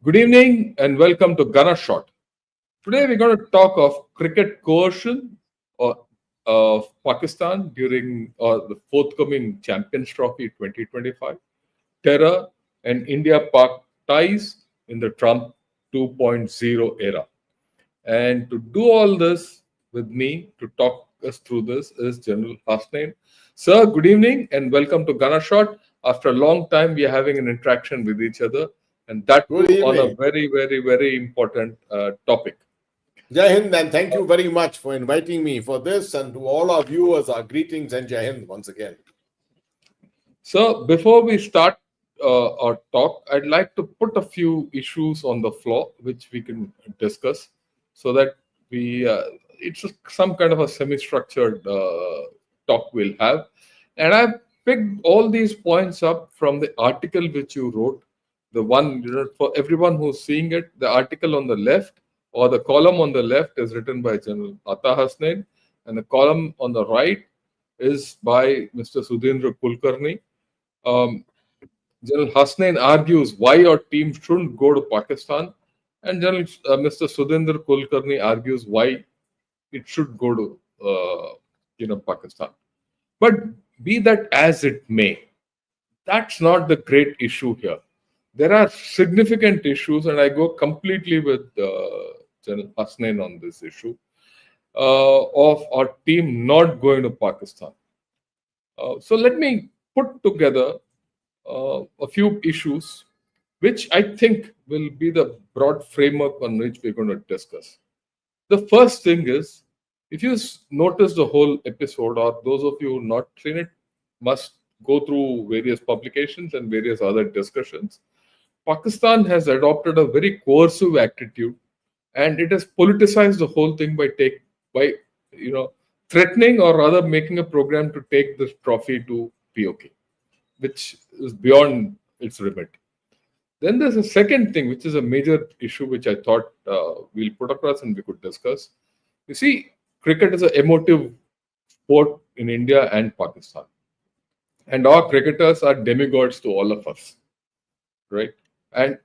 Good evening and welcome to Gunner Shot. Today we're going to talk of cricket coercion of Pakistan during the forthcoming Champions Trophy 2025, terror and India Pak ties in the Trump 2.0 era. And to do all this with me to talk us through this is General Hasnain. Sir, good evening and welcome to Gunner Shot. After a long time, we are having an interaction with each other, and that too on a very, very, very important topic. Jai Hind, and thank you very much for inviting me for this, and to all our viewers, our greetings and Jai Hind once again. So, before we start our talk, I'd like to put a few issues on the floor which we can discuss, so that it's some kind of a semi-structured talk we'll have. And I've picked all these points up from the article which you wrote. The one, for everyone who's seeing it, the article on the left or the column on the left is written by General Hasnain, and the column on the right is by Mr. Sudhindra Kulkarni. General Hasnain argues why our team shouldn't go to Pakistan, and General Mr. Sudhindra Kulkarni argues why it should go to Pakistan. But be that as it may, that's not the great issue here. There are significant issues, and I go completely with General Hasnain on this issue of our team not going to Pakistan. So let me put together a few issues which I think will be the broad framework on which we're going to discuss. The first thing is, if you notice the whole episode, or those of you who not seen it must go through various publications and various other discussions, Pakistan has adopted a very coercive attitude, and it has politicized the whole thing by threatening, or rather making a program to take this trophy to POK, which is beyond its remit. Then there's a second thing, which is a major issue, which I thought we'll put across and we could discuss. You see, cricket is an emotive sport in India and Pakistan. And our cricketers are demigods to all of us, right? And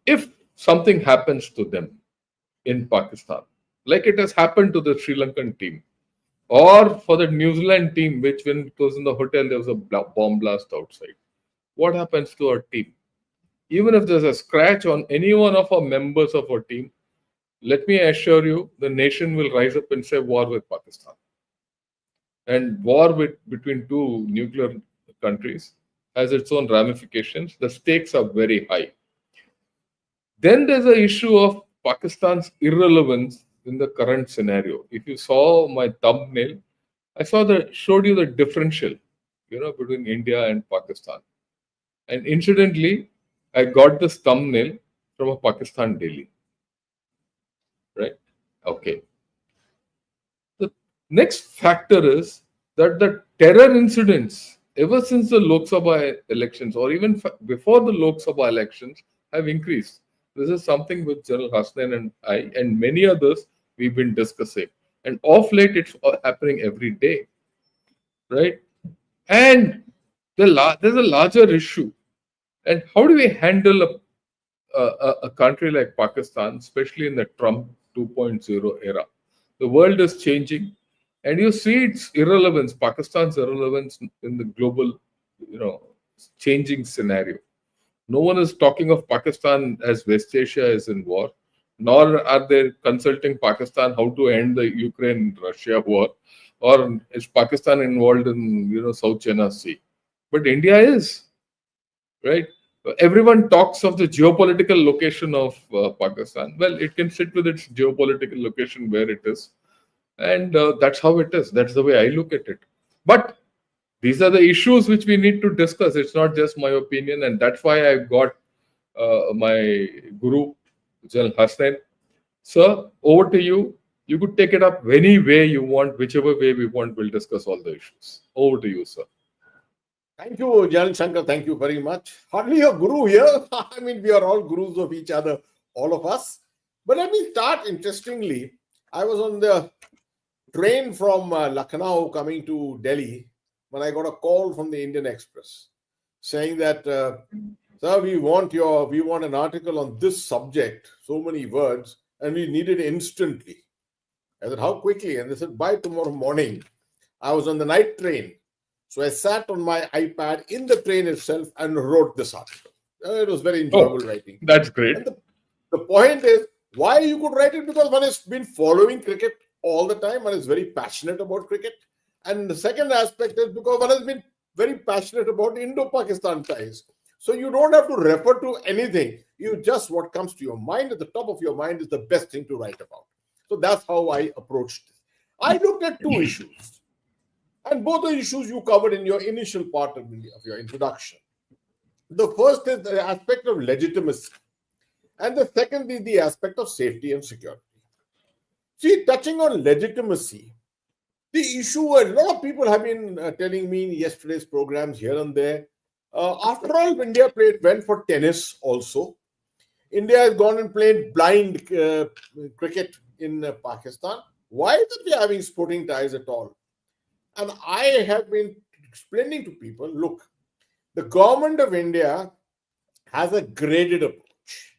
if something happens to them in Pakistan, like it has happened to the Sri Lankan team, or for the New Zealand team, which when it was in the hotel, there was a bomb blast outside. What happens to our team? Even if there's a scratch on any one of our members of our team, let me assure you, the nation will rise up and say war with Pakistan. And war between two nuclear countries has its own ramifications. The stakes are very high. Then there's the issue of Pakistan's irrelevance in the current scenario. If you saw my thumbnail, I showed you the differential, between India and Pakistan. And incidentally, I got this thumbnail from a Pakistan daily. Right? Okay. The next factor is that the terror incidents, ever since the Lok Sabha elections, or even before the Lok Sabha elections, have increased. This is something which General Hasnain and I and many others we've been discussing. And of late, it's happening every day. Right? And there's a larger issue. And how do we handle a country like Pakistan, especially in the Trump 2.0 era? The world is changing, and you see its irrelevance, Pakistan's irrelevance in the global, changing scenario. No one is talking of Pakistan as West Asia is in war, nor are they consulting Pakistan how to end the Ukraine-Russia war, or is Pakistan involved in, South China Sea. But India is, right? Everyone talks of the geopolitical location of Pakistan. Well, it can sit with its geopolitical location where it is. And that's how it is. That's the way I look at it. But these are the issues which we need to discuss. It's not just my opinion. And that's why I got my guru, General Hasnain. Sir, over to you. You could take it up any way you want, whichever way we want. We'll discuss all the issues. Over to you, sir. Thank you, Jan Shankar. Thank you very much. Hardly a guru here. I mean, we are all gurus of each other, all of us. But let me start interestingly. I was on the train from Lucknow coming to Delhi when I got a call from the Indian Express saying that Sir, we want an article on this subject, so many words, and we need it instantly. I said, how quickly? And they said, by tomorrow morning. I was on the night train. So I sat on my iPad in the train itself and wrote this article. It was very enjoyable writing. That's great. And the point is, why you could write it? Because one has been following cricket all the time. One is very passionate about cricket. And the second aspect is because one has been very passionate about Indo-Pakistan ties. So you don't have to refer to anything. You just, what comes to your mind, at the top of your mind, is the best thing to write about. So that's how I approached it. I looked at two issues. And both the issues you covered in your initial part of your introduction. The first is the aspect of legitimacy. And the second is the aspect of safety and security. See, touching on legitimacy, the issue, a lot of people have been telling me in yesterday's programs here and there. After all, India went for tennis also. India has gone and played blind cricket in Pakistan. Why are we having sporting ties at all? And I have been explaining to people, look, the government of India has a graded approach.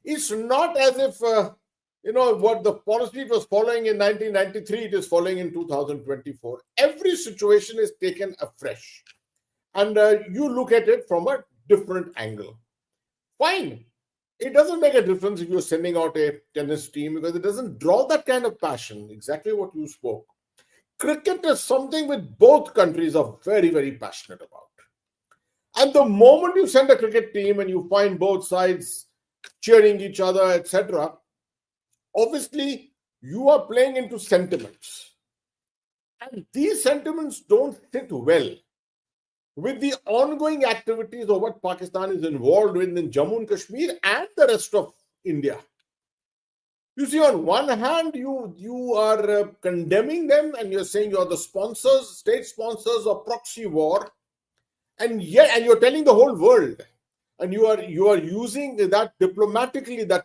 It's not as if, what the policy it was following in 1993, it is following in 2024. Every situation is taken afresh. And you look at it from a different angle. Fine. It doesn't make a difference if you're sending out a tennis team because it doesn't draw that kind of passion, exactly what you spoke. Cricket is something which both countries are very, very passionate about. And the moment you send a cricket team and you find both sides cheering each other, etc., obviously you are playing into sentiments. And these sentiments don't sit well with the ongoing activities of what Pakistan is involved in Jammu and Kashmir and the rest of India. You see, on one hand, you are condemning them and you're saying you're the sponsors, state sponsors of proxy war, and you're telling the whole world, and you are using that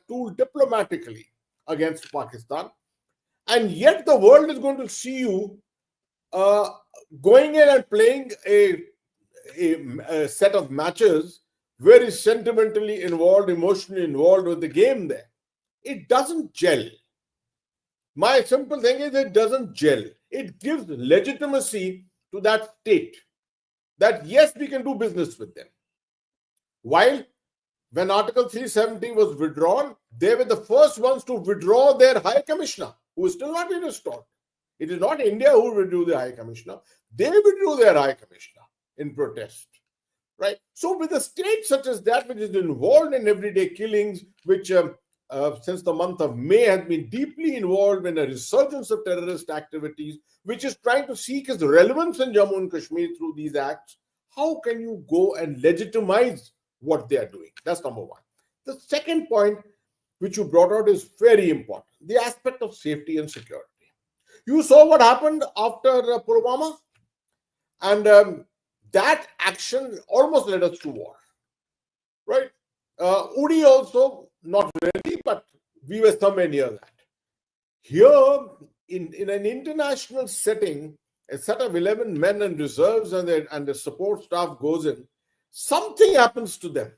tool diplomatically against Pakistan, and yet the world is going to see you going in and playing a set of matches very sentimentally involved, emotionally involved with the game there. It doesn't gel. My simple thing is it doesn't gel. It gives legitimacy to that state that yes, we can do business with them. While when Article 370 was withdrawn, they were the first ones to withdraw their High Commissioner, who is still not been restored. It is not India who withdrew the High Commissioner. They withdrew their High Commissioner in protest. Right? So with a state such as that, which is involved in everyday killings, which since the month of May has been deeply involved in a resurgence of terrorist activities, which is trying to seek its relevance in Jammu and Kashmir through these acts, how can you go and legitimize what they are doing? That's number one. The second point which you brought out is very important, the aspect of safety and security. You saw what happened after Pulwama, and that action almost led us to war, right? Uri also, not really, but we were somewhere near that. Here, in an international setting, a set of 11 men and reserves and the support staff goes in, something happens to them.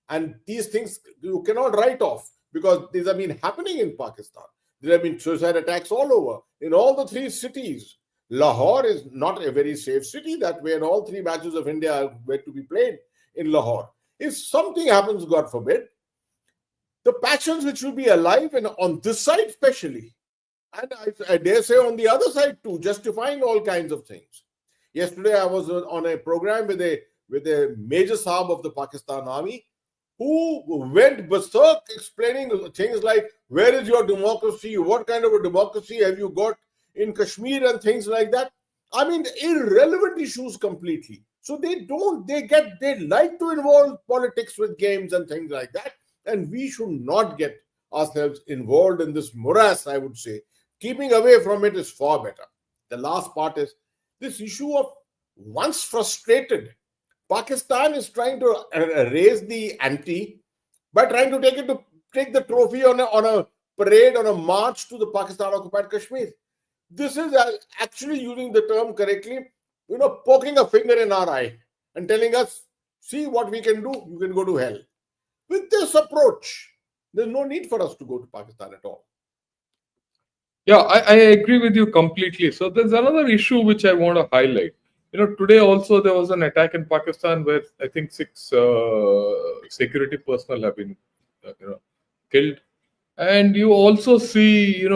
And these things you cannot write off because these have been happening in Pakistan. There have been suicide attacks all over, in all the three cities. Lahore is not a very safe city that way, and all three matches of India were to be played in Lahore. If something happens, God forbid, the passions which will be alive, and on this side especially, and I dare say on the other side too, justifying all kinds of things. Yesterday I was on a program with a major Saab of the Pakistan Army who went berserk explaining things like, where is your democracy? What kind of a democracy have you got in Kashmir and things like that? I mean, irrelevant issues completely. So they like to involve politics with games and things like that. And we should not get ourselves involved in this morass, I would say. Keeping away from it is far better. The last part is this issue of once frustrated, Pakistan is trying to raise the ante by trying to take the trophy on a parade, on a march to the Pakistan-occupied Kashmir. This is actually, using the term correctly, poking a finger in our eye and telling us, see what we can do, you can go to hell. With this approach, there's no need for us to go to Pakistan at all. Yeah, I agree with you completely. So there's another issue which I want to highlight. Today also there was an attack in Pakistan where I think 6 security personnel have been, killed. And you also see,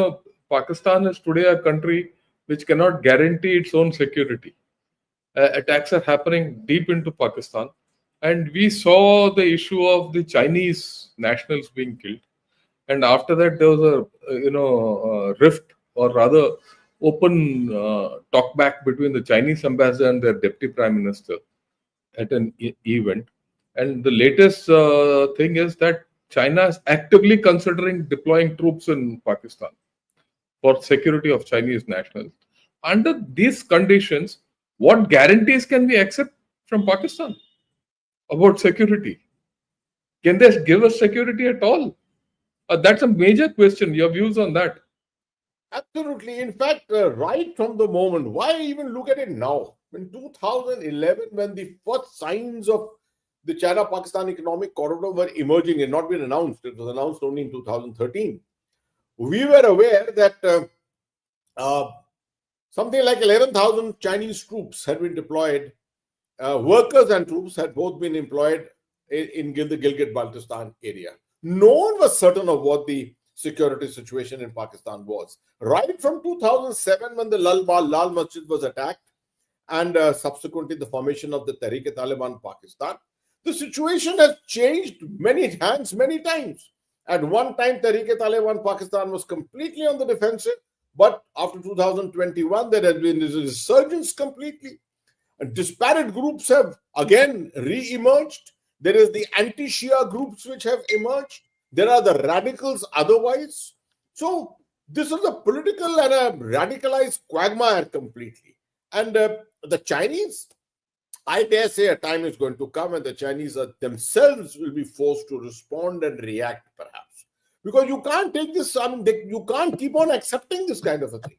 Pakistan is today a country which cannot guarantee its own security. Attacks are happening deep into Pakistan. And we saw the issue of the Chinese nationals being killed. And after that, there was a rift, or rather, open talk back between the Chinese ambassador and their deputy prime minister at an event. And the latest thing is that China is actively considering deploying troops in Pakistan for security of Chinese nationals. Under these conditions, what guarantees can we accept from Pakistan about security? Can they give us security at all? That's a major question. Your views on that? Absolutely. In fact, right from the moment, why even look at it now? In 2011, when the first signs of the China-Pakistan economic corridor were emerging and not been announced, it was announced only in 2013. We were aware that something like 11,000 Chinese troops had been deployed. Workers and troops had both been employed in the Gilgit-Baltistan area. No one was certain of what the security situation in Pakistan was. Right from 2007, when the Lal Masjid was attacked, and subsequently the formation of the Tehreek-e-Taliban Pakistan, the situation has changed many times. At one time, Tehreek-e-Taliban Pakistan was completely on the defensive, but after 2021, there has been a resurgence completely. Disparate groups have again re-emerged. There is the anti-Shia groups which have emerged. There are the radicals otherwise. So this is a political and a radicalized quagmire completely. And the Chinese, I dare say a time is going to come and the Chinese themselves will be forced to respond and react perhaps. Because you can't take this, you can't keep on accepting this kind of a thing.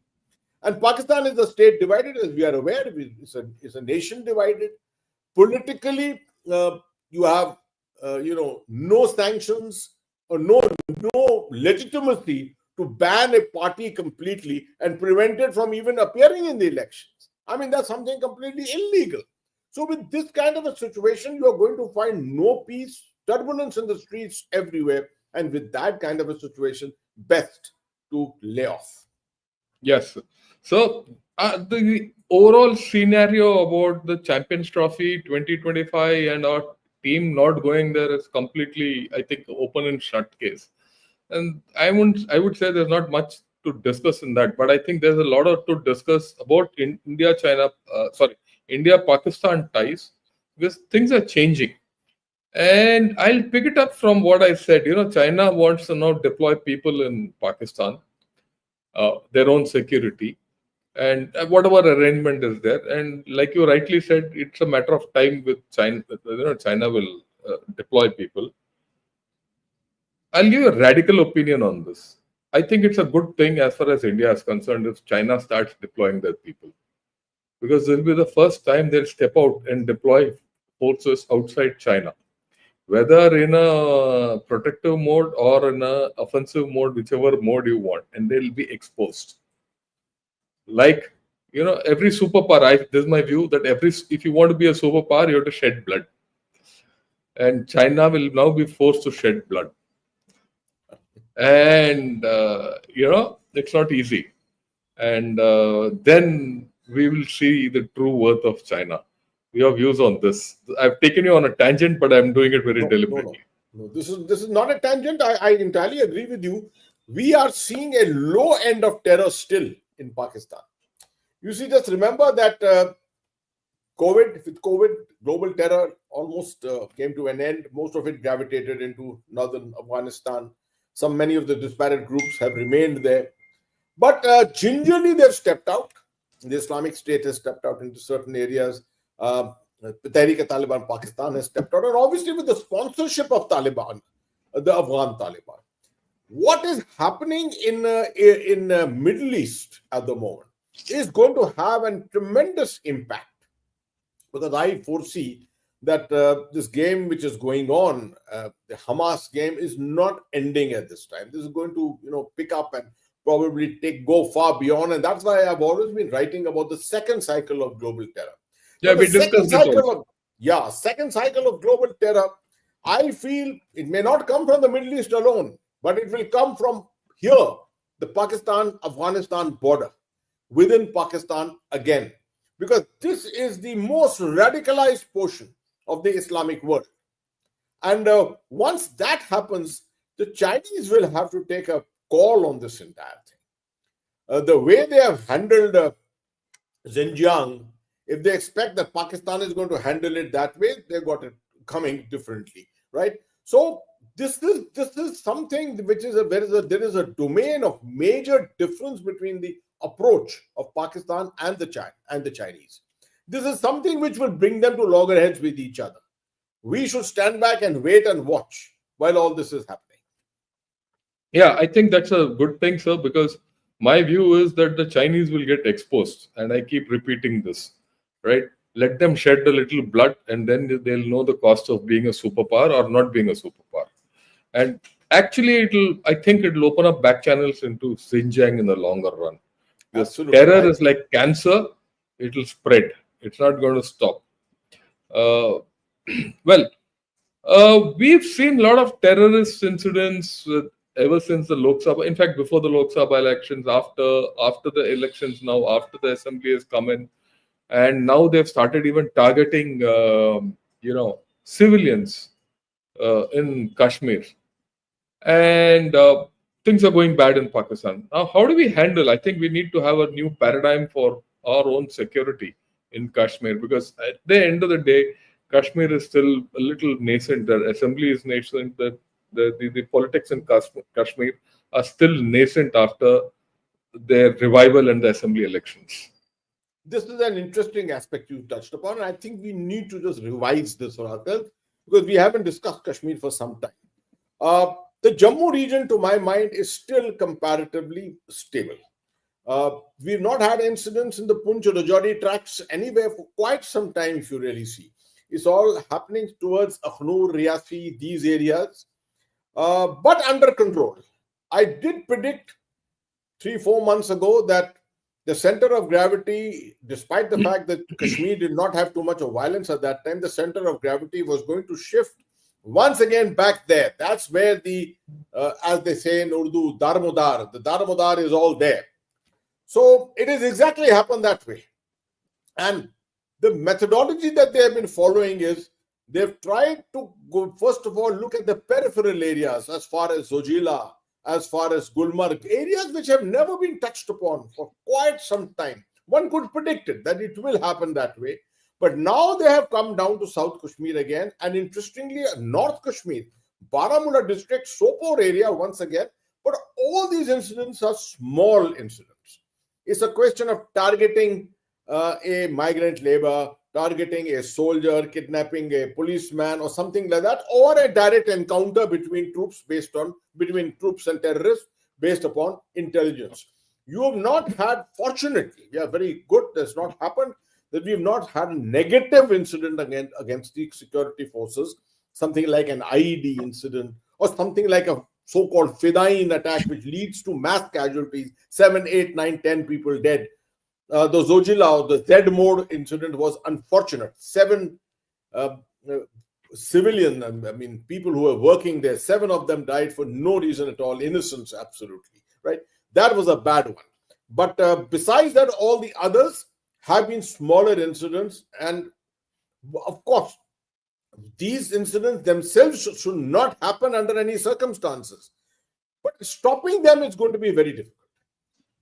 And Pakistan is a state divided, as we are aware. It's a nation divided. Politically, you have, no sanctions or no legitimacy to ban a party completely and prevent it from even appearing in the elections. I mean, that's something completely illegal. So with this kind of a situation, you are going to find no peace, turbulence in the streets everywhere. And with that kind of a situation, best to lay off. Yes. So the overall scenario about the Champions Trophy 2025 and our team not going there is completely, I think, open and shut case. And I would say there's not much to discuss in that, but I think there's a lot to discuss about India-Pakistan ties, because things are changing. And I'll pick it up from what I said. China wants to now deploy people in Pakistan, their own security, and whatever arrangement is there. And like you rightly said, it's a matter of time with China. China will deploy people. I'll give you a radical opinion on this. I think it's a good thing as far as India is concerned if China starts deploying their people, because this will be the first time they'll step out and deploy forces outside China, whether in a protective mode or in an offensive mode, whichever mode you want, and they'll be exposed. Like, every superpower, this is my view, that if you want to be a superpower, you have to shed blood. And China will now be forced to shed blood. And, it's not easy. And then we will see the true worth of China. Your views on this? I've taken you on a tangent, but I'm doing it very deliberately. No. This is not a tangent. I entirely agree with you. We are seeing a low end of terror still in Pakistan. You see, just remember that COVID, global terror almost came to an end. Most of it gravitated into northern Afghanistan. Many of the disparate groups have remained there. But gingerly, they've stepped out. The Islamic State has stepped out into certain areas. The Tehreek-e-Taliban Pakistan has stepped out. And obviously, with the sponsorship of Taliban, the Afghan Taliban. What is happening in the Middle East at the moment is going to have a tremendous impact, because I foresee that this game which is going on, the Hamas game, is not ending at this time. This is going to, pick up and probably go far beyond. And that's why I've always been writing about the second cycle of global terror. Yeah, Now, we discussed it also. second cycle of global terror, I feel it may not come from the Middle East alone, but it will come from here, the Pakistan-Afghanistan border, within Pakistan again, because this is the most radicalized portion of the Islamic world. And once that happens, the Chinese will have to take a call on this entire thing. The way they have handled Xinjiang, if they expect that Pakistan is going to handle it that way, they've got it coming differently, right? So this is something which is there is a domain of major difference between the approach of Pakistan and the Chinese. This is something which will bring them to loggerheads with each other. We should stand back and wait and watch while all this is happening. Yeah, I think that's a good thing, sir, because my view is that the Chinese will get exposed, and I keep repeating this, right? Let them shed a little blood, and then they'll know the cost of being a superpower or not being a superpower. And actually, I think it'll open up back channels into Xinjiang in the longer run. Because Absolutely. Terror is like cancer; it'll spread. It's not going to stop. We've seen a lot of terrorist incidents ever since the Lok Sabha. In fact, before the Lok Sabha elections, after the elections, now after the assembly has come in, and now they've started even targeting, civilians in Kashmir, and things are going bad in Pakistan. Now, how do we handle? I think we need to have a new paradigm for our own security in Kashmir, because at the end of the day, Kashmir is still a little nascent. The assembly is nascent. The politics in Kashmir are still nascent after their revival and the assembly elections. This is an interesting aspect you touched upon, and I think we need to just revise this for ourselves, because we haven't discussed Kashmir for some time. The Jammu region, to my mind, is still comparatively stable. We've not had incidents in the Poonch or Rajouri tracts anywhere for quite some time, if you really see. It's all happening towards Akhnur, Riyasi, these areas, but under control. I did predict 3-4 months ago that the center of gravity, despite the fact that Kashmir did not have too much of violence at that time, the center of gravity was going to shift once again back there. That's where as they say in Urdu, Darmodar, the Darmodar is all there. So it has exactly happened that way. And the methodology that they have been following is they've tried to go, first of all, look at the peripheral areas as far as Zojila, as far as Gulmarg, areas which have never been touched upon for quite some time. One could predict it, that it will happen that way. But now they have come down to South Kashmir again. And interestingly, North Kashmir, Baramulla district, Sopore area once again. But all these incidents are small incidents. It's a question of targeting a migrant labor, targeting a soldier, kidnapping a policeman or something like that, or a direct encounter between troops and terrorists based upon intelligence. You have not had, fortunately, we are very good, that's not happened, that we have not had a negative incident against the security forces, something like an IED incident or something like a so-called Fidain attack, which leads to mass casualties, 7, 8, 9, 10 people dead. The Zojila or the Z mode incident was unfortunate. 7 civilian, people who were working there, 7 of them died for no reason at all, innocence, absolutely, right? That was a bad one. But besides that, all the others have been smaller incidents. And of course, these incidents themselves should not happen under any circumstances. But stopping them is going to be very difficult.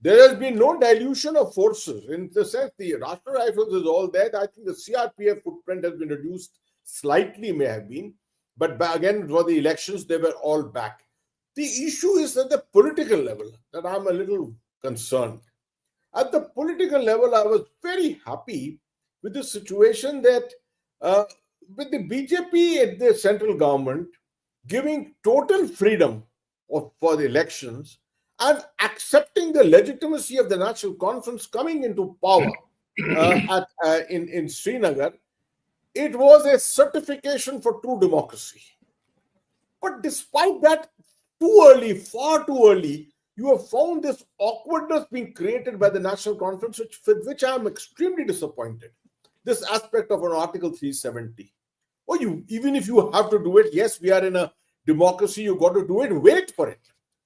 There has been no dilution of forces. In the sense, the Rashtra Rifles is all there. I think the CRPF footprint has been reduced slightly, may have been. But again, for the elections, they were all back. The issue is at the political level that I'm a little concerned. At the political level, I was very happy with the situation that with the BJP at the central government giving total freedom for the elections and accepting the legitimacy of the National Conference coming into power in Srinagar, it was a certification for true democracy. But despite that, too early, far too early, you have found this awkwardness being created by the National Conference, with which I am extremely disappointed. This aspect of an Article 370. Oh, even if you have to do it, yes, we are in a democracy, you got to do it, wait for it.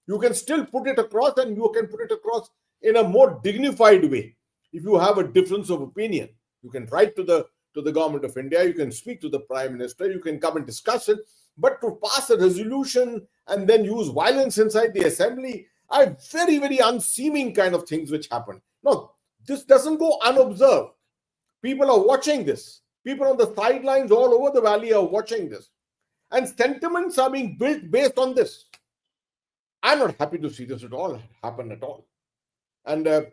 You can still put it across, and you can put it across in a more dignified way. If you have a difference of opinion, you can write to the government of India, you can speak to the Prime Minister, you can come and discuss it. But to pass a resolution and then use violence inside the assembly are very, very unseeming kind of things which happen. No, this doesn't go unobserved. People are watching this. People on the sidelines all over the valley are watching this. And sentiments are being built based on this. I'm not happy to see this at all happen at all. And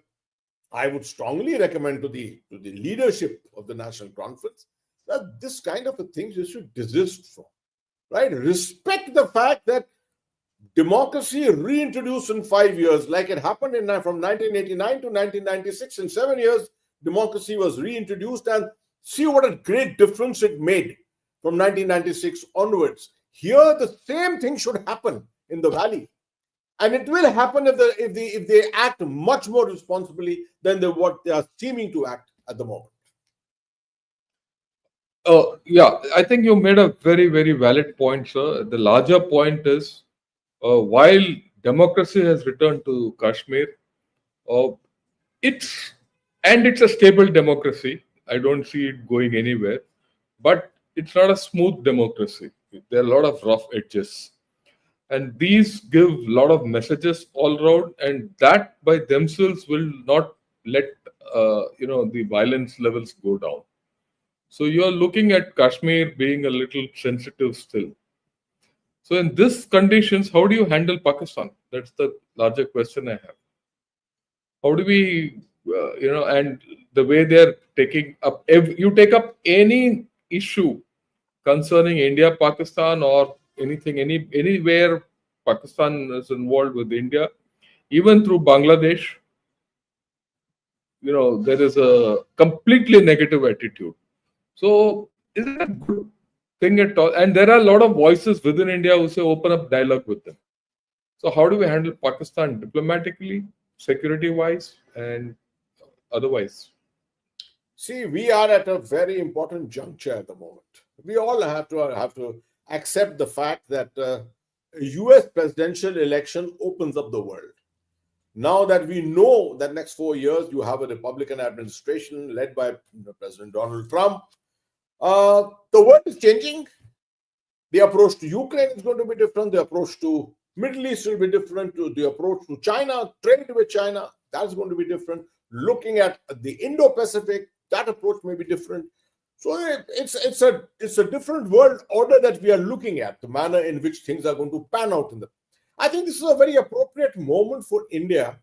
I would strongly recommend to the leadership of the National Conference that this kind of a thing you should desist from. Right? Respect the fact that democracy reintroduced in 5 years, like it happened from 1989 to 1996. In 7 years, democracy was reintroduced, and see what a great difference it made from 1996 onwards. Here, the same thing should happen in the valley. And it will happen if they act much more responsibly than what they are seeming to act at the moment. Yeah, I think you made a very, very valid point, sir. The larger point is, while democracy has returned to Kashmir, it's a stable democracy. I don't see it going anywhere, but it's not a smooth democracy. There are a lot of rough edges, and these give a lot of messages all around, and that by themselves will not let the violence levels go down. So you are looking at Kashmir being a little sensitive still. So in these conditions, how do you handle Pakistan? That's the larger question I have. How do we, and the way they're taking up, if you take up any issue concerning India, Pakistan, or anything, anywhere Pakistan is involved with India, even through Bangladesh, there is a completely negative attitude. So is it a good thing at all? And there are a lot of voices within India who say open up dialogue with them. So how do we handle Pakistan diplomatically, security-wise, and otherwise? See, we are at a very important juncture at the moment. We all have to accept the fact that a US presidential election opens up the world. Now that we know that next 4 years you have a Republican administration led by President Donald Trump, the world is changing. The approach to Ukraine is going to be different. The approach to Middle East will be different. The approach to China, trade with China, that's going to be different. Looking at the Indo-Pacific, that approach may be different. So it's a different world order that we are looking at, the manner in which things are going to pan out I think this is a very appropriate moment for India.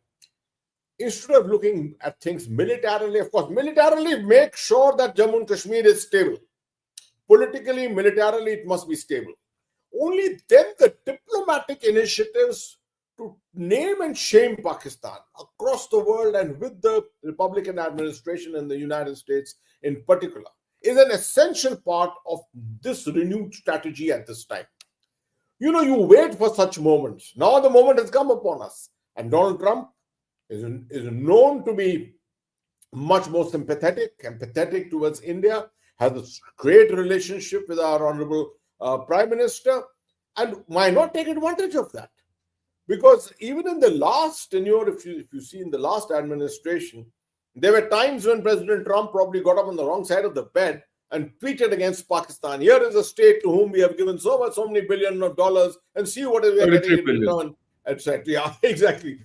Instead of looking at things militarily, of course, militarily make sure that Jammu and Kashmir is stable. Politically, militarily, it must be stable. Only then the diplomatic initiatives to name and shame Pakistan across the world and with the Republican administration in the United States in particular is an essential part of this renewed strategy at this time. You wait for such moments. Now the moment has come upon us. And Donald Trump is known to be much more empathetic towards India, has a great relationship with our Honorable Prime Minister. And why not take advantage of that? Because even in the last tenure, if you see in the last administration, there were times when President Trump probably got up on the wrong side of the bed and tweeted against Pakistan. Here is a state to whom we have given so many billions of dollars, and see what we are getting in return, etc. Yeah, exactly.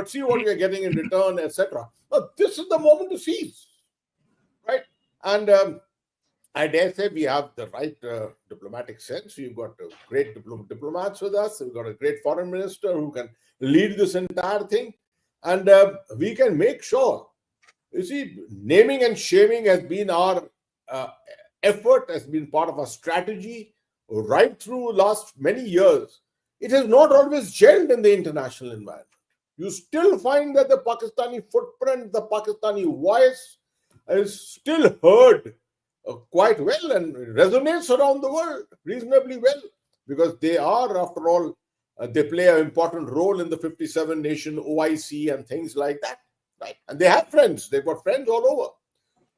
See what we are getting in return, etc. This is the moment to seize, right? And I dare say we have the right diplomatic sense. We've got great diplomats with us. We've got a great foreign minister who can lead this entire thing. And we can make sure, you see, naming and shaming has been our effort, has been part of our strategy right through last many years. It has not always gelled in the international environment. You still find that the Pakistani footprint, the Pakistani voice is still heard quite well and resonates around the world reasonably well, because they are, after all, they play an important role in the 57 nation OIC and things like that, right? And they have friends. They've got friends all over.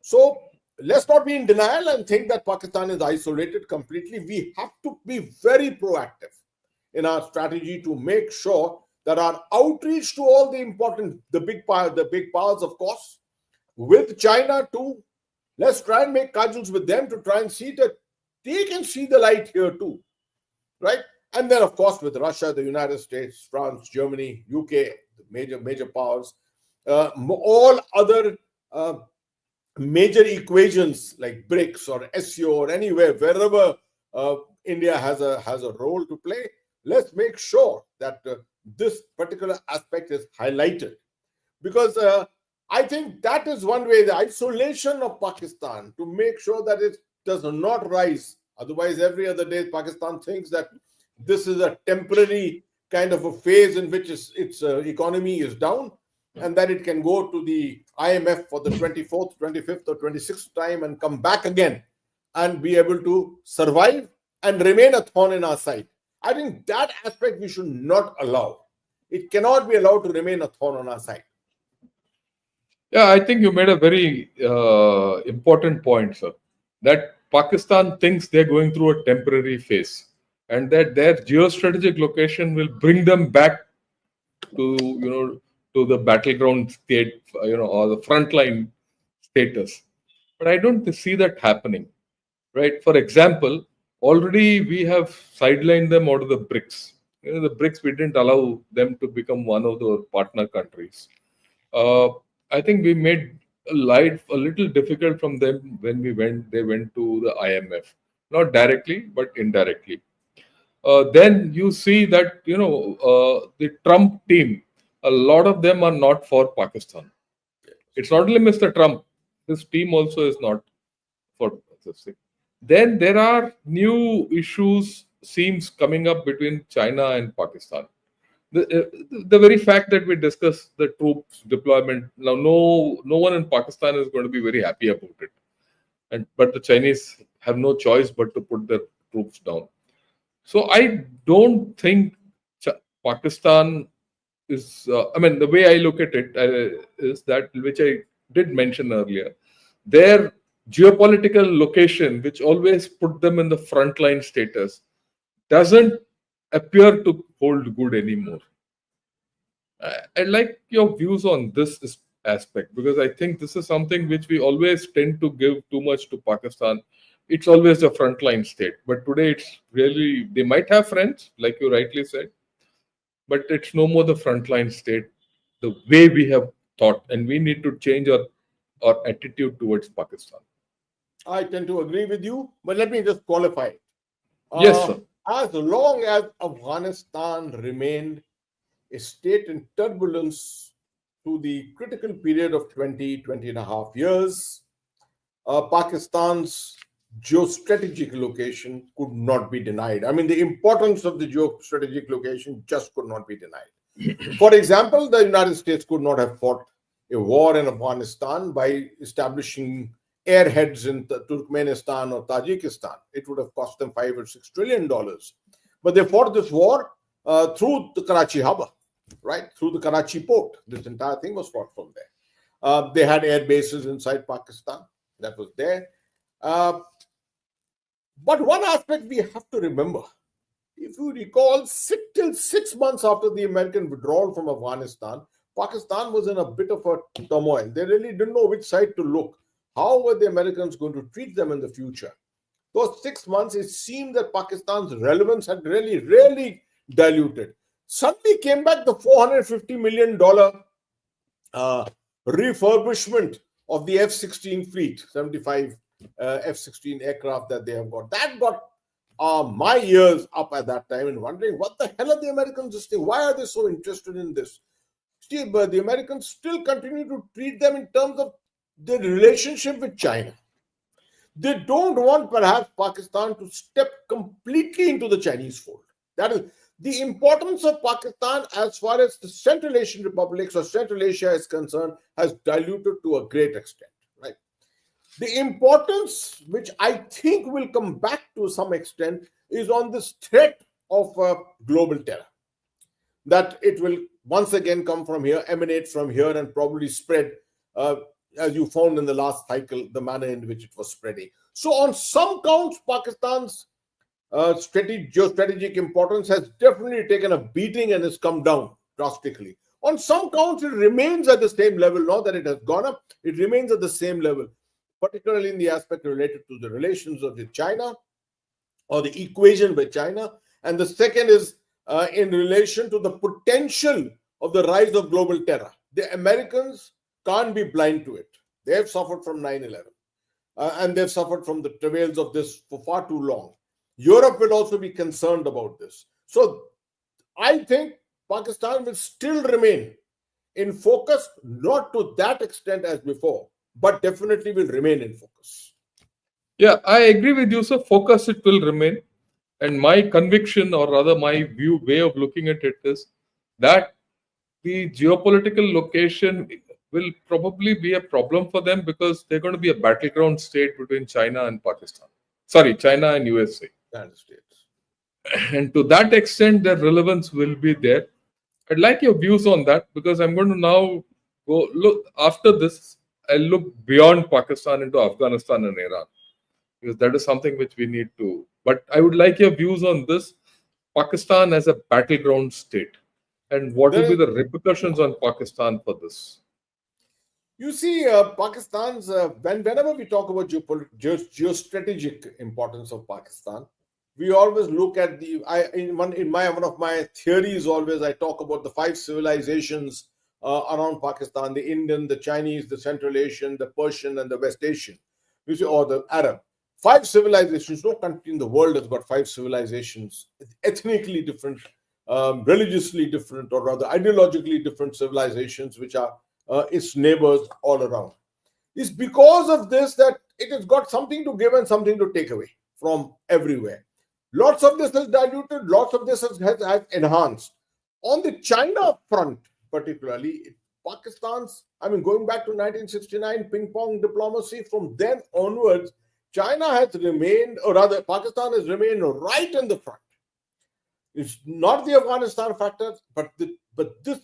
So let's not be in denial and think that Pakistan is isolated completely. We have to be very proactive in our strategy to make sure that our outreach to all the big powers, of course, with China too. Let's try and make cajoles with them to try and see that they can see the light here too, right? And then, of course, with Russia, the United States, France, Germany, UK, the major powers, all other major equations like BRICS or SEO or anywhere, wherever India has a role to play, let's make sure that this particular aspect is highlighted. Because I think that is one way, the isolation of Pakistan, to make sure that it does not rise. Otherwise, every other day, Pakistan thinks that this is a temporary kind of a phase in which its economy is down, and that it can go to the IMF for the 24th, 25th, or 26th time and come back again and be able to survive and remain a thorn in our side. I think that aspect we should not allow. It cannot be allowed to remain a thorn on our side. Yeah, I think you made a very important point, sir, that Pakistan thinks they're going through a temporary phase, and that their geostrategic location will bring them back to to the battleground state, or the frontline status. But I don't see that happening, right? For example, already we have sidelined them out of the BRICS. The BRICS, we didn't allow them to become one of the partner countries. I think we made life a little difficult from them when they went to the IMF, not directly but indirectly. Then you see that the Trump team, a lot of them are not for Pakistan. It's not only Mr. Trump; his team also is not for this thing. Then there are new seems coming up between China and Pakistan. The very fact that we discuss the troops deployment now, no one in Pakistan is going to be very happy about it, but the Chinese have no choice but to put their troops down. So I don't think Pakistan is. The way I look at it is that, which I did mention earlier, their geopolitical location, which always put them in the frontline status, doesn't appear to hold good anymore. I'd like your views on this aspect, because I think this is something which we always tend to give too much to Pakistan. It's always the frontline state, but today it's really, they might have friends, like you rightly said, but it's no more the frontline state the way we have thought, and we need to change our attitude towards Pakistan. I tend to agree with you, but let me just qualify it. Yes, sir. As long as Afghanistan remained a state in turbulence through the critical period of 20 and a half years, Pakistan's geostrategic location could not be denied. I mean, the importance of the geostrategic location just could not be denied. For example, the United States could not have fought a war in Afghanistan by establishing airheads in Turkmenistan or Tajikistan. It would have cost them $5 or $6 trillion. But they fought this war through the Karachi harbor, right? Through the Karachi port. This entire thing was fought from there. They had air bases inside Pakistan. That was there. But one aspect we have to remember, if you recall, till 6 months after the American withdrawal from Afghanistan, Pakistan was in a bit of a turmoil. They really didn't know which side to look. How were the Americans going to treat them in the future? Those 6 months, it seemed that Pakistan's relevance had really diluted. Suddenly came back the $450 million refurbishment of the F-16 fleet, 75 F-16 aircraft that they have got. That got my ears up at that time and wondering, what the hell are the Americans just doing? Why are they so interested in this? But the Americans still continue to treat them in terms of their relationship with China. They don't want perhaps Pakistan to step completely into the Chinese fold. That is the importance of Pakistan as far as the Central Asian republics or Central Asia is concerned, has diluted to a great extent, right? The importance, which I think will come back to some extent, is on this threat of global terror. That it will once again come from here, emanate from here, and probably spread, as you found in the last cycle, the manner in which it was spreading. So, on some counts, Pakistan's geostrategic importance has definitely taken a beating and has come down drastically. On some counts, it remains at the same level. Not that it has gone up, it remains at the same level, particularly in the aspect related to the relations with China or the equation with China. And the second is in relation to the potential of the rise of global terror. The Americans can't be blind to it. They have suffered from 9/11 and they've suffered from the travails of this for far too long. Europe will also be concerned about this. So I think Pakistan will still remain in focus, not to that extent as before, but definitely will remain in focus. Yeah, I agree with you. So focus it will remain. And my conviction, or rather my way of looking at it, is that the geopolitical location will probably be a problem for them because they're going to be a battleground state between China and Pakistan. Sorry, China and USA. United States. And to that extent, their relevance will be there. I'd like your views on that because I'm going to now go look after this. I'll look beyond Pakistan into Afghanistan and Iran because that is something which we need to. But I would like your views on this Pakistan as a battleground state and what will be the repercussions on Pakistan for this. You see, Pakistan's whenever we talk about geostrategic importance of Pakistan, we always look at one of my theories. Always, I talk about the 5 civilizations around Pakistan: the Indian, the Chinese, the Central Asian, the Persian, and the West Asian. You see, or the Arab. 5 civilizations. No country in the world has got 5 civilizations, ethnically different, religiously different, or rather ideologically different civilizations, which are its neighbors all around. It's because of this that it has got something to give and something to take away from everywhere. Lots of this has diluted, lots of this has enhanced. On the China front, particularly, Pakistan's, going back to 1969, ping-pong diplomacy, from then onwards, China has remained, or rather, Pakistan has remained right in the front. It's not the Afghanistan factor, but this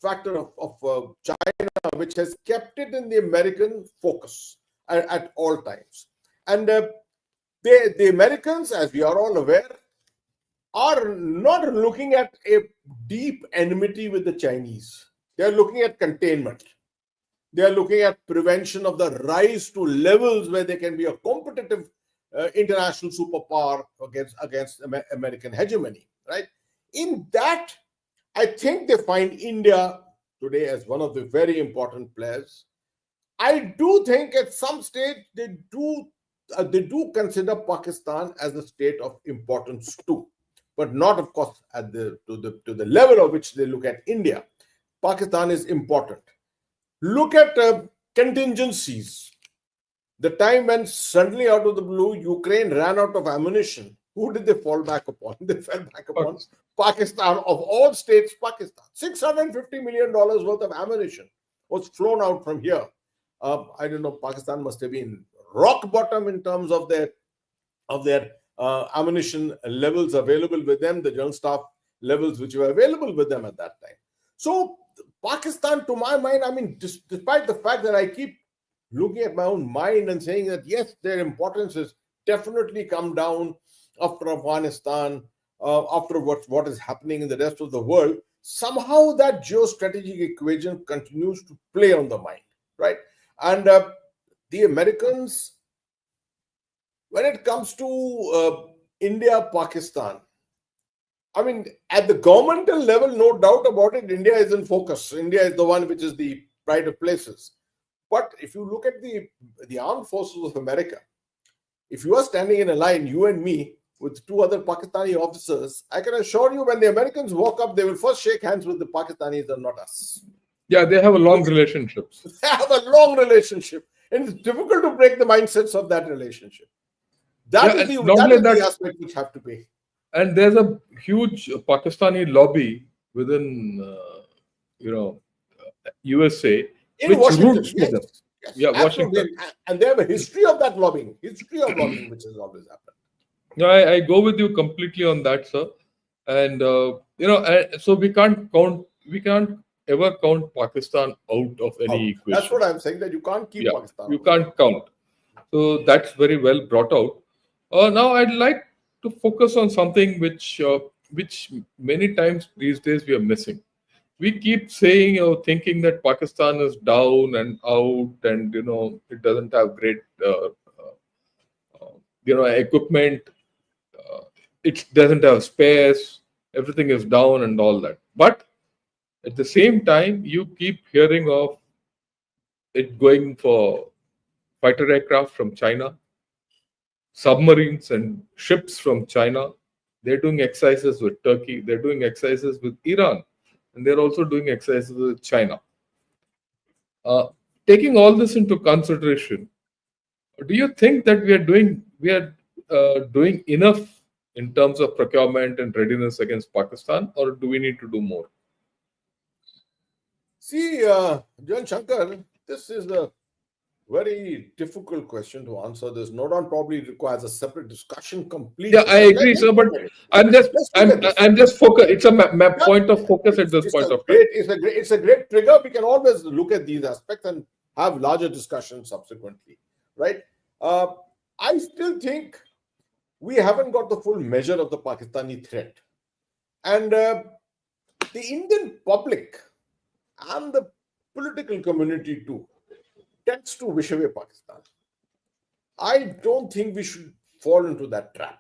factor of China, which has kept it in the American focus at all times. And the Americans, as we are all aware, are not looking at a deep enmity with the Chinese. They are looking at containment. They are looking at prevention of the rise to levels where they can be a competitive international superpower against American hegemony. Right? In that, I think they find India today as one of the very important players. I do think at some stage they do consider Pakistan as a state of importance too, but not, of course, at to the level of which they look at India. Pakistan is important. Look at contingencies. The time when suddenly out of the blue, Ukraine ran out of ammunition. Who did they fall back upon? They fell back upon Pakistan, of all states. Pakistan. $650 million worth of ammunition was flown out from here. I don't know, Pakistan must have been rock bottom in terms of their ammunition levels available with them, the general staff levels which were available with them at that time. So Pakistan, to my mind, despite the fact that I keep looking at my own mind and saying that, yes, their importance has definitely come down after Afghanistan, after what is happening in the rest of the world, somehow that geostrategic equation continues to play on the mind, right? And the Americans, when it comes to India, Pakistan, at the governmental level, no doubt about it, India is in focus. India is the one which is the pride of places. But if you look at the armed forces of America, if you are standing in a line, you and me, with 2 other Pakistani officers, I can assure you when the Americans walk up, they will first shake hands with the Pakistanis and not us. Yeah, they have a long relationship. They have a long relationship. And it's difficult to break the mindsets of that relationship. That is the aspect which have to pay. And there's a huge Pakistani lobby within, USA, in Washington, roots for them. Yes, Yeah, absolutely. Washington. And they have a history of that lobbying, which has always happened. No, I go with you completely on that, sir. And so we can't ever count Pakistan out of any Out. That's equation. what I'm saying, that you can't keep Yeah, Pakistan you out. can't count. So that's very well brought out. Now I'd like to focus on something which many times these days we are missing. We keep saying or thinking that Pakistan is down and out, and it doesn't have great equipment. Uh, it doesn't have spares. Everything is down and all that. But at the same time, you keep hearing of it going for fighter aircraft from China, submarines and ships from China. They're doing exercises with Turkey. They're doing exercises with Iran, and they're also doing exercises with China. Uh, Taking all this into consideration, do you think that we are doing enough in terms of procurement and readiness against Pakistan, or do we need to do more? See, John Shankar, this is a very difficult question to answer. This no doubt probably requires a separate discussion Yeah, completely. I But agree, sir. But I'm just let's look I'm at this. I'm just focus. It's a Yeah, point of focus at this it's point a of time. it's a great trigger. We can always look at these aspects and have larger discussions subsequently, right? Uh, I still think we haven't got the full measure of the Pakistani threat, and the Indian public and the political community too tends to wish away Pakistan. I don't think we should fall into that trap.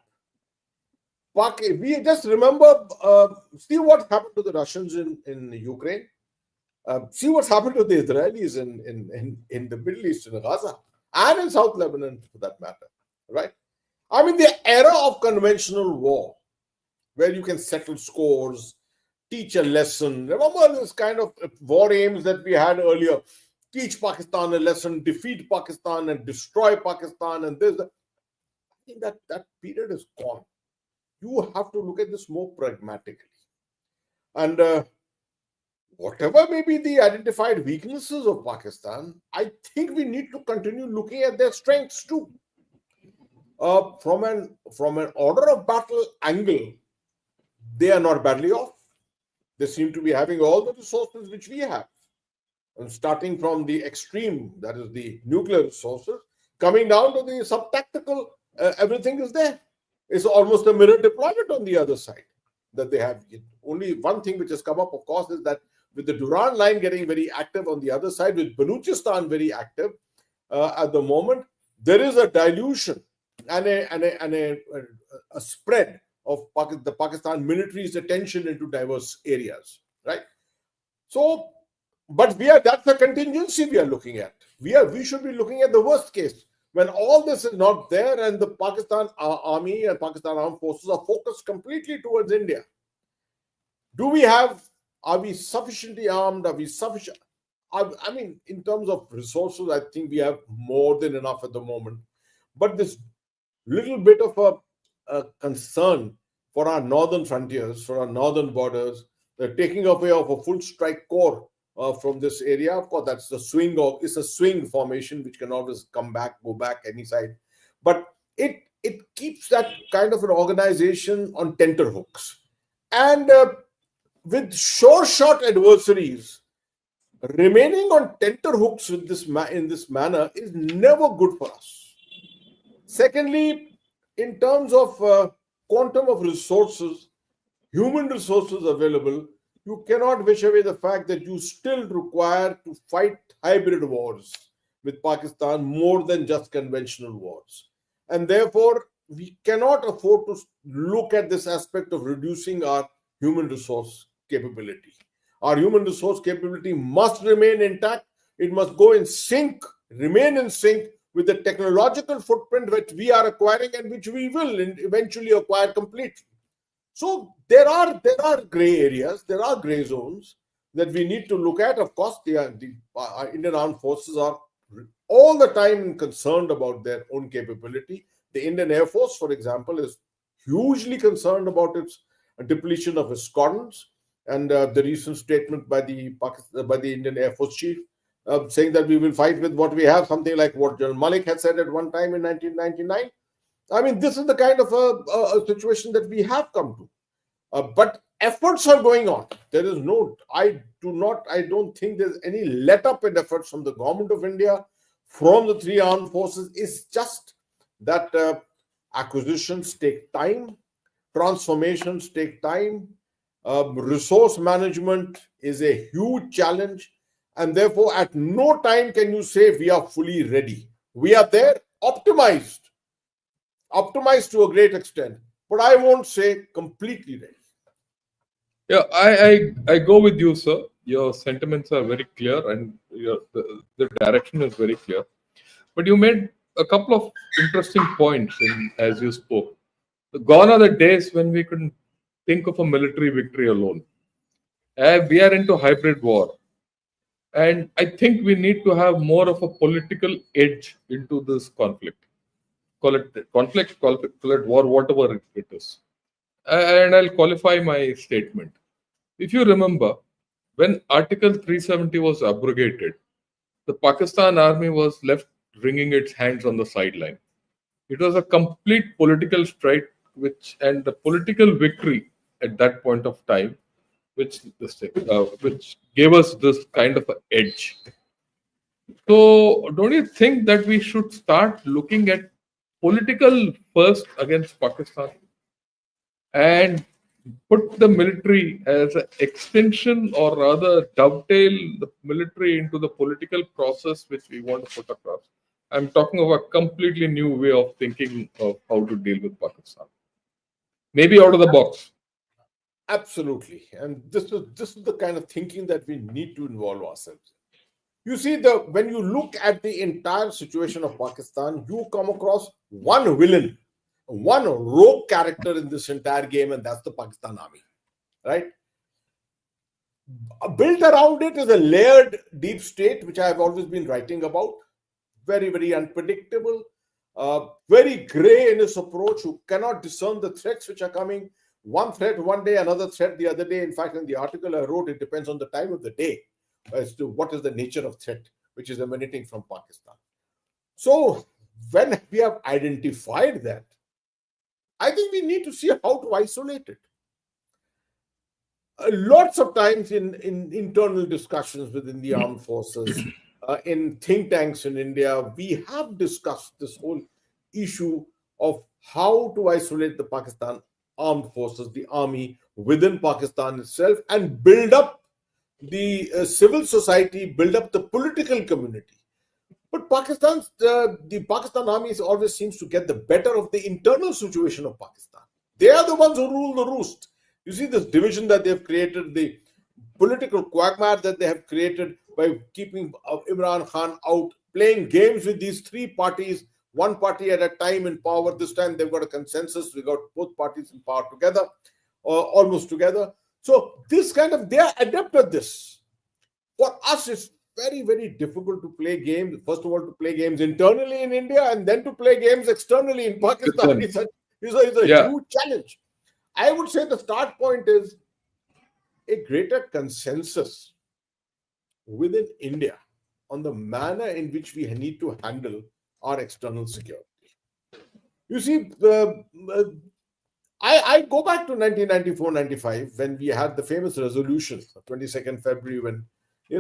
We just remember, see what happened to the Russians in Ukraine. See what's happened to the Israelis in the Middle East, in Gaza, and in South Lebanon for that matter, right? I mean, the era of conventional war, where you can settle scores, teach a lesson. Remember this kind of war aims that we had earlier: teach Pakistan a lesson, defeat Pakistan, and destroy Pakistan. And this, I think that period is gone. You have to look at this more pragmatically. And whatever may be the identified weaknesses of Pakistan, I think we need to continue looking at their strengths too. From an order of battle angle, they are not badly off. They seem to be having all the resources which we have. And starting from the extreme, that is the nuclear resources, coming down to the sub-tactical, everything is there. It's almost a mirror deployment on the other side that they have. Only one thing which has come up, of course, is that with the Durand line getting very active on the other side, with Baluchistan very active at the moment, there is a dilution and a spread of the Pakistan military's attention into diverse areas, right? So, but that's a contingency we are looking at. We should be looking at the worst case. When all this is not there and the Pakistan army and Pakistan armed forces are focused completely towards India, are we sufficiently armed? Are we sufficient? I mean, in terms of resources, I think we have more than enough at the moment. But this little bit of a concern for our northern frontiers, for our northern borders, the taking away of a full strike corps from this area. Of course, that's it's a swing formation which can always go back any side. But it keeps that kind of an organization on tenterhooks. And with sure shot adversaries, remaining on tenterhooks in this manner is never good for us. Secondly, in terms of quantum of resources, human resources available, you cannot wish away the fact that you still require to fight hybrid wars with Pakistan more than just conventional wars. And therefore, we cannot afford to look at this aspect of reducing our human resource capability. Our human resource capability must remain intact. It must remain in sync with the technological footprint which we are acquiring and which we will eventually acquire completely. So there are gray areas, there are gray zones that we need to look at. Of course, the Indian Armed Forces are all the time concerned about their own capability. The Indian Air Force, for example, is hugely concerned about its depletion of its squadrons. And the recent statement by the Indian Air Force chief saying that we will fight with what we have, something like what General Malik had said at one time in 1999. I mean, this is the kind of a situation that we have come to. But efforts are going on. There is no, I don't think there's any let up in efforts from the government of India, from the three armed forces. It's just that acquisitions take time, transformations take time, resource management is a huge challenge, and therefore at no time can you say we are fully ready. We are there, optimized to a great extent, but I won't say completely ready. Yeah, I go with you, sir. Your sentiments are very clear, and the direction is very clear. But you made a couple of interesting points as you spoke. Gone are the days when we couldn't think of a military victory alone. We are into hybrid war, and I think we need to have more of a political edge into this conflict. Call it conflict, call it war, whatever it is. And I'll qualify my statement. If you remember, when Article 370 was abrogated, the Pakistan army was left wringing its hands on the sideline. It was a complete political strike, and the political victory at that point of time, which gave us this kind of an edge. So, don't you think that we should start looking at political first against Pakistan and put the military as an extension, or rather dovetail the military into the political process which we want to put across? I'm talking of a completely new way of thinking of how to deal with Pakistan. Maybe out of the box. Absolutely. And this is the kind of thinking that we need to involve ourselves. You see, when you look at the entire situation of Pakistan, you come across one villain, one rogue character in this entire game, and that's the Pakistan army, right? Built around it is a layered deep state, which I have always been writing about. Very, very unpredictable, very gray in its approach. You cannot discern the threats which are coming. One threat one day, another threat the other day. In fact, in the article I wrote, it depends on the time of the day as to what is the nature of threat which is emanating from Pakistan. So when we have identified that, I think we need to see how to isolate it. Lots of times in internal discussions within the armed forces, in think tanks in India, we have discussed this whole issue of how to isolate the Pakistan armed forces, the army within Pakistan itself, and build up the civil society, build up the political community. But the Pakistan army always seems to get the better of the internal situation of Pakistan. They are the ones who rule the roost. You see this division that they've created, the political quagmire that they have created by keeping Imran Khan out, playing games with these three parties, one party at a time in power. This time they've got a consensus. We got both parties in power together, or almost together. So this kind of, they are adept at this. For us, it's very, very difficult to play games. First of all, to play games internally in India, and then to play games externally in Pakistan. It's a huge challenge. I would say the start point is a greater consensus within India on the manner in which we need to handle our external security. You see, I go back to 1994-95 when we had the famous resolution, 22nd February, when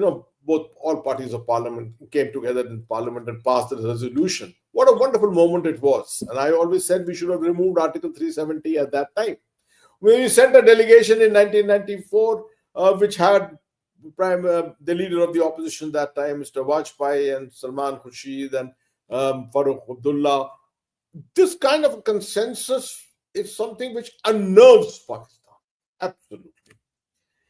all parties of parliament came together in parliament and passed the resolution. What a wonderful moment it was. And I always said we should have removed Article 370 at that time. We sent a delegation in 1994, which had the leader of the opposition that time, Mr. Vajpayee, and Salman Khurshid, and Farooq Abdullah. This kind of consensus is something which unnerves Pakistan. Absolutely.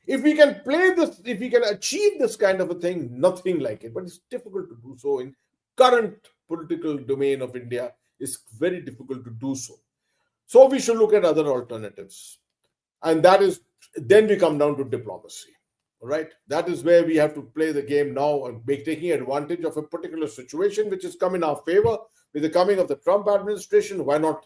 If we can play this, if we can achieve this kind of a thing, nothing like it. But it's difficult to do so in current political domain of India. It's very difficult to do so. So we should look at other alternatives. And that is, then we come down to diplomacy. Right? That is where we have to play the game now and taking advantage of a particular situation which has come in our favor with the coming of the Trump administration. Why not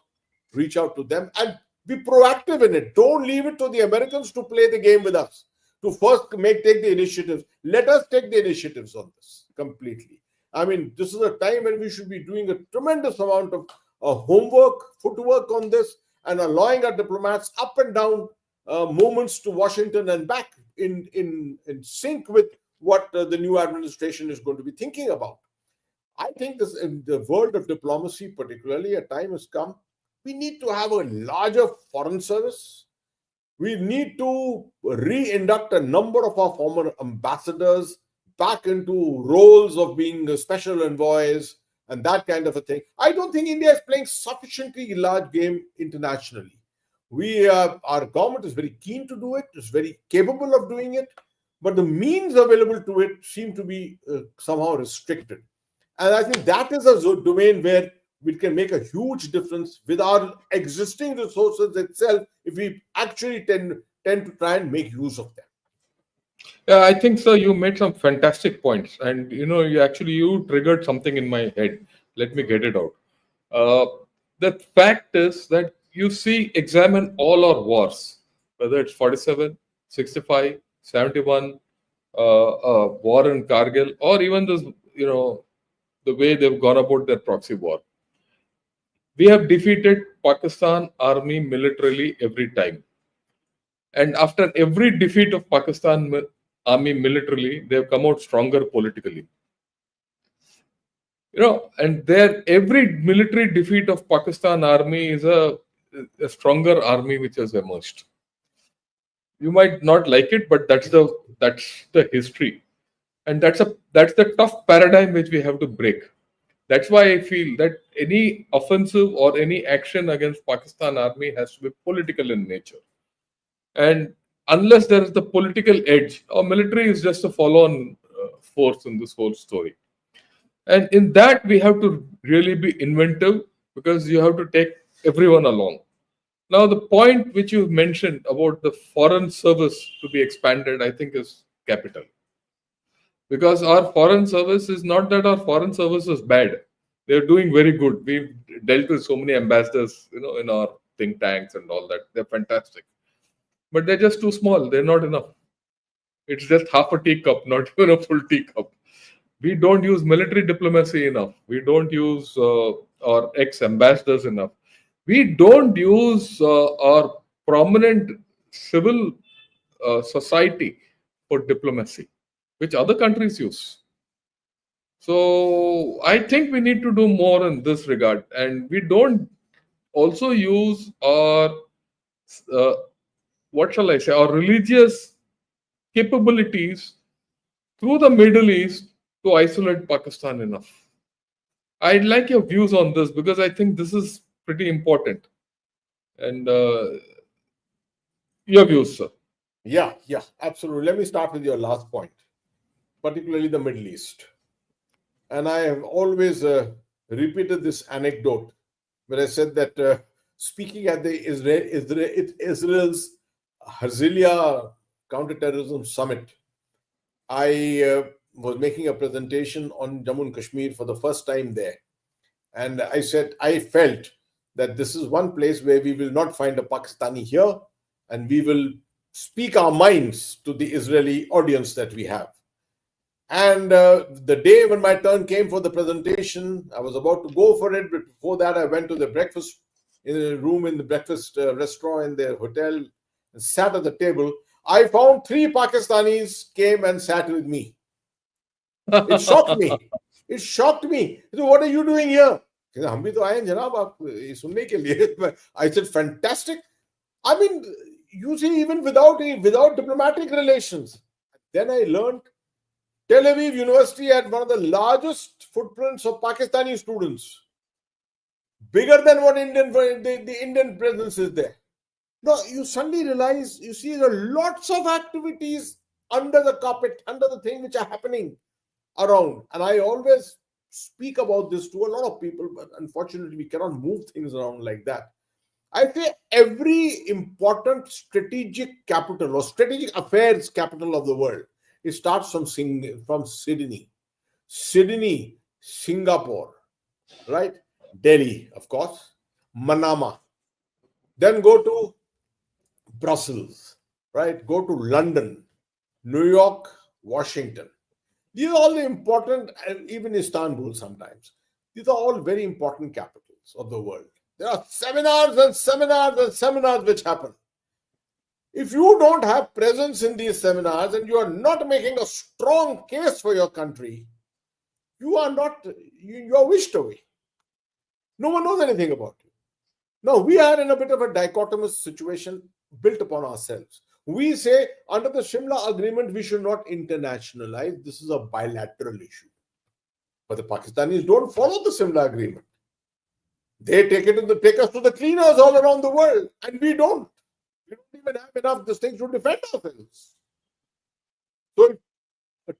reach out to them and be proactive in it? Don't leave it to the Americans to play the game with us. to first take the initiatives. Let us take the initiatives on this completely. I mean, this is a time when we should be doing a tremendous amount of homework, footwork on this, and allowing our diplomats up and down movements to Washington and back in sync with what the new administration is going to be thinking about. I think this, in the world of diplomacy, particularly, a time has come. We need to have a larger foreign service. We need to re-induct a number of our former ambassadors back into roles of being special envoys and that kind of a thing. I don't think India is playing sufficiently large game internationally. Our government is very keen to do it, is very capable of doing it, but the means available to it seem to be somehow restricted. And I think that is a domain where we can make a huge difference with our existing resources itself if we actually tend to try and make use of them. Yeah, I think, sir, you made some fantastic points, and you triggered something in my head. Let me get it out. The fact is that examine all our wars, whether it's 47, 65, 71, war in Kargil, or even this, the way they've gone about their proxy war. We have defeated Pakistan army militarily every time. And after every defeat of Pakistan army militarily, they have come out stronger politically. And every military defeat of Pakistan army is a stronger army which has emerged. You might not like it, but that's the history. And that's the tough paradigm which we have to break. That's why I feel that any offensive or any action against Pakistan army has to be political in nature. And unless there is the political edge, our military is just a follow-on force in this whole story. And in that, we have to really be inventive, because you have to take everyone along. Now, the point which you mentioned about the foreign service to be expanded, I think is capital. Because our foreign service is not that our foreign service is bad. They're doing very good. We've dealt with so many ambassadors, in our think tanks and all that. They're fantastic. But they're just too small. They're not enough. It's just half a teacup, not even a full teacup. We don't use military diplomacy enough. We don't use our ex-ambassadors enough. We don't use our prominent civil society for diplomacy, which other countries use. So I think we need to do more in this regard. And we don't also use our, our religious capabilities through the Middle East to isolate Pakistan enough. I'd like your views on this, because I think this is pretty important. And your views, sir. Yeah, absolutely. Let me start with your last point, particularly the Middle East. And I have always repeated this anecdote where I said that speaking at the Israel's Herzliya counterterrorism summit, I was making a presentation on Jammu and Kashmir for the first time there. And I said, I felt that this is one place where we will not find a Pakistani here, and we will speak our minds to the Israeli audience that we have. And the day when my turn came for the presentation, I was about to go for it. But before that, I went to the breakfast room in the breakfast restaurant in their hotel and sat at the table. I found 3 Pakistanis came and sat with me. It shocked me. It shocked me. So, what are you doing here? I said, fantastic. I mean, you see, even without diplomatic relations. Then I learned Tel Aviv University had one of the largest footprints of Pakistani students, bigger than what the Indian presence is there. No, you suddenly realize, you see, there are lots of activities under the carpet, under the thing which are happening around. And I always speak about this to a lot of people, but unfortunately, we cannot move things around like that. I say every important strategic capital or strategic affairs capital of the world, it starts from Sydney, Singapore, right? Delhi, of course, Manama. Then go to Brussels, right? Go to London, New York, Washington. These are all the important, and even Istanbul sometimes. These are all very important capitals of the world. There are seminars and seminars and seminars which happen. If you don't have presence in these seminars and you are not making a strong case for your country, you are wished away. No one knows anything about you. Now, we are in a bit of a dichotomous situation built upon ourselves. We say under the Shimla agreement, we should not internationalize. This is a bilateral issue. But the Pakistanis don't follow the Shimla agreement. They take us to the cleaners all around the world, and we don't. We don't even have enough these things to defend ourselves. So,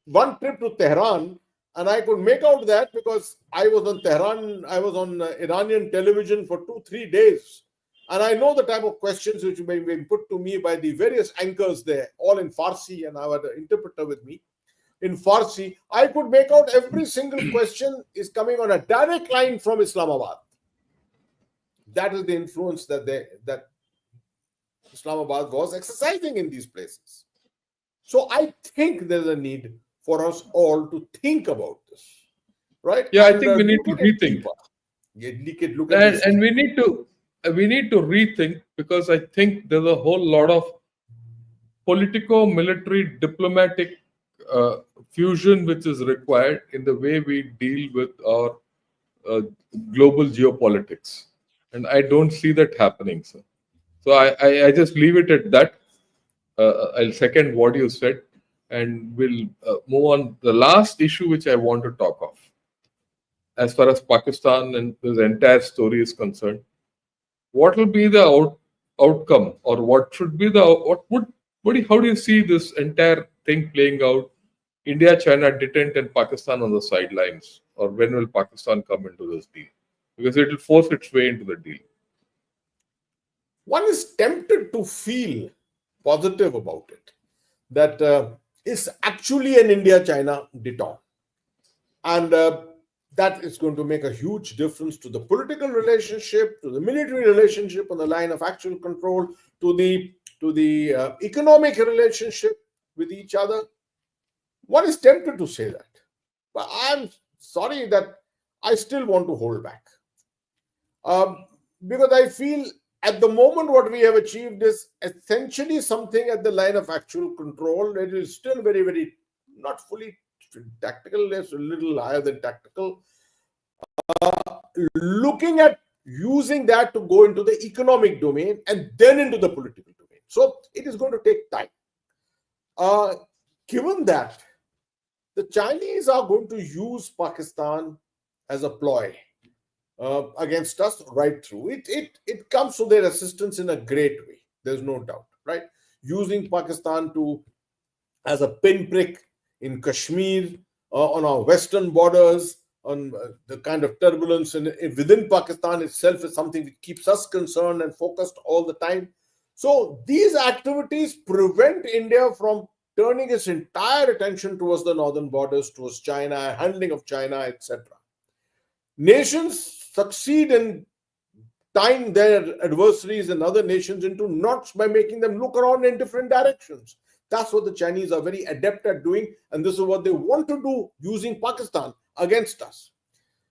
one trip to Tehran, and I could make out that because I was on Tehran, I was on Iranian television for 2-3 days. And I know the type of questions which may be put to me by the various anchors there, all in Farsi, and I had an interpreter with me. In Farsi, I could make out every single question is coming on a direct line from Islamabad. That is the influence that Islamabad was exercising in these places. So I think there's a need for us all to think about this, right? Yeah, I think we need to rethink. And we need to rethink, because I think there's a whole lot of politico-military diplomatic fusion which is required in the way we deal with our global geopolitics. And I don't see that happening, sir. So I just leave it at that. I'll second what you said, and we'll move on. The last issue which I want to talk of, as far as Pakistan and this entire story is concerned, what will be the outcome, or what should be how do you see this entire thing playing out? India, China detent, and Pakistan on the sidelines, or when will Pakistan come into this deal? Because it will force its way into the deal. One is tempted to feel positive about it, that it's actually an India-China détente, and that is going to make a huge difference to the political relationship, to the military relationship on the line of actual control, to the economic relationship with each other. One is tempted to say that, but I'm sorry that I still want to hold back, because I feel at the moment what we have achieved is essentially something at the line of actual control. It is still very, very not fully tactical, it's a little higher than tactical. Looking at using that to go into the economic domain and then into the political domain. So it is going to take time. Given that, the Chinese are going to use Pakistan as a ploy against us right through. It comes to their assistance in a great way. There's no doubt, right? Using Pakistan as a pinprick in Kashmir, on our western borders, on the kind of turbulence within Pakistan itself is something that keeps us concerned and focused all the time. So these activities prevent India from turning its entire attention towards the northern borders, towards China, handling of China, etc. Nations succeed in tying their adversaries and other nations into knots by making them look around in different directions. That's what the Chinese are very adept at doing, and this is what they want to do using Pakistan against us.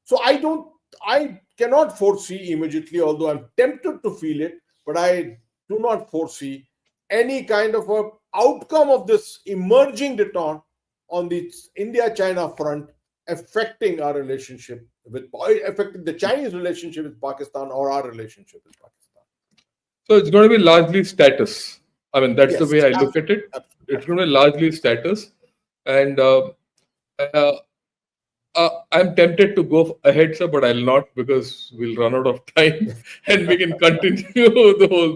So I cannot foresee immediately, although I'm tempted to feel it, but I do not foresee any kind of a outcome of this emerging détente on the India-China front affecting our relationship affecting the Chinese relationship with Pakistan or our relationship with Pakistan. So it's going to be largely status. I mean, that's the way I look at it. Absolutely. It's going to be largely status. And I'm tempted to go ahead, sir, but I'll not, because we'll run out of time and we can continue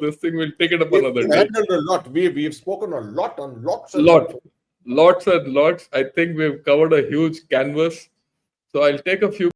this thing. We'll take it up another day. A lot. We've spoken a lot on lots and lots. I think we've covered a huge canvas. So I'll take a few